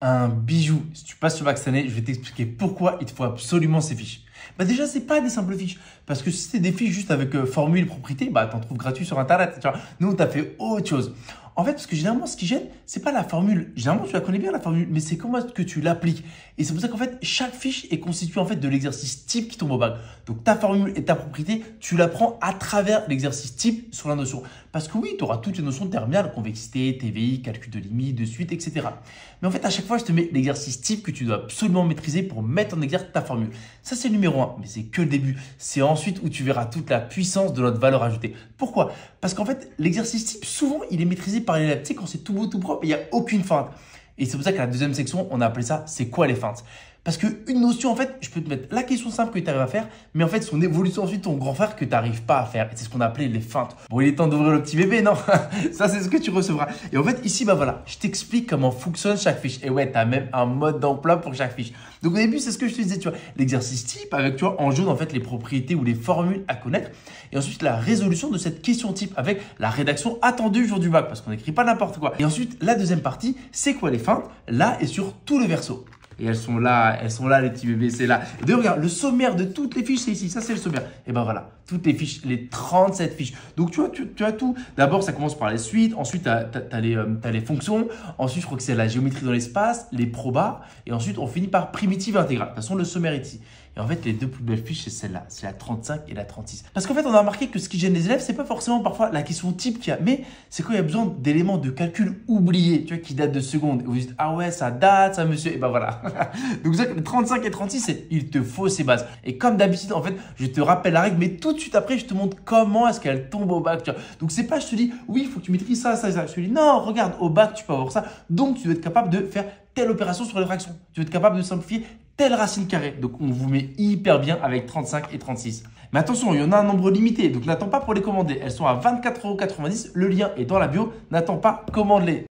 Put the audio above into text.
Un bijou. Si tu passes sur Vaxané, je vais t'expliquer pourquoi il te faut absolument ces fiches. Bah déjà, c'est pas des simples fiches. Parce que si c'est des fiches juste avec formule, propriété, bah t'en trouves gratuit sur Internet. Tu vois. Nous, on t'a fait autre chose. En fait, parce que généralement, ce qui gêne, c'est pas la formule. Généralement, tu la connais bien, la formule, mais c'est comment est-ce que tu l'appliques. Et c'est pour ça qu'en fait, chaque fiche est constituée en fait de l'exercice type qui tombe au bac. Donc, ta formule et ta propriété, tu l'apprends à travers l'exercice type sur la notion. Parce que oui, tu auras toutes les notions de terminale, convexité, TVI, calcul de limite, de suite, etc. Mais en fait, à chaque fois, je te mets l'exercice type que tu dois absolument maîtriser pour mettre en exergue ta formule. Ça, c'est le numéro 1, mais c'est que le début. C'est ensuite où tu verras toute la puissance de notre valeur ajoutée. Pourquoi? Parce qu'en fait, l'exercice type, souvent, il est maîtrisé par l'élève. Tu sais, quand c'est tout beau, tout propre, il n'y a aucune feinte. Et c'est pour ça qu'à la deuxième section, on a appelé ça « C'est quoi les feintes ?» Parce qu'une notion, en fait, je peux te mettre la question simple que tu arrives à faire, mais en fait, son évolution ensuite, ton grand frère que tu n'arrives pas à faire. Et c'est ce qu'on a appelé les feintes. Bon, il est temps d'ouvrir le petit bébé, non? Ça, c'est ce que tu recevras. Et en fait, ici, bah voilà, je t'explique comment fonctionne chaque fiche. Et ouais, tu as même un mode d'emploi pour chaque fiche. Donc, au début, c'est ce que je te disais, tu vois, l'exercice type avec, tu vois, en jaune, en fait, les propriétés ou les formules à connaître. Et ensuite, la résolution de cette question type avec la rédaction attendue le jour du bac, parce qu'on n'écrit pas n'importe quoi. Et ensuite, la deuxième partie, c'est quoi les feintes? Là et sur tout le verso. Et elles sont là les petits bébés, c'est là. Et d'ailleurs, regarde, le sommaire de toutes les fiches, c'est ici. Ça, c'est le sommaire. Et ben voilà, toutes les fiches, les 37 fiches. Donc, tu vois, tu as tout. D'abord, ça commence par les suites. Ensuite, tu as les fonctions. Ensuite, je crois que c'est la géométrie dans l'espace, les probas. Et ensuite, on finit par primitive intégrale. De toute façon, le sommaire est ici. Et en fait, les deux plus belles fiches, c'est celle-là. C'est la 35 et la 36. Parce qu'en fait, on a remarqué que ce qui gêne les élèves, c'est pas forcément parfois la question type qu'il y a, mais c'est quand il y a besoin d'éléments de calcul oubliés, tu vois, qui datent de secondes. Et vous dites, ah ouais, ça date, ça, monsieur. Et ben voilà. Donc, vous savez que les 35 et 36, il te faut ces bases. Et comme d'habitude, en fait, je te rappelle la règle, mais tout de suite après, je te montre comment est-ce qu'elle tombe au bac. Tu vois. Donc, c'est pas, je te dis, oui, il faut que tu maîtrises ça, ça, ça. Je te dis, non, regarde, au bac, tu peux avoir ça. Donc, tu dois être capable de faire telle opération sur les fractions. Tu dois être capable de simplifier telle racine carrée. Donc, on vous met hyper bien avec 35 et 36. Mais attention, il y en a un nombre limité. Donc, n'attends pas pour les commander. Elles sont à 24,90 €. Le lien est dans la bio. N'attends pas, commande-les.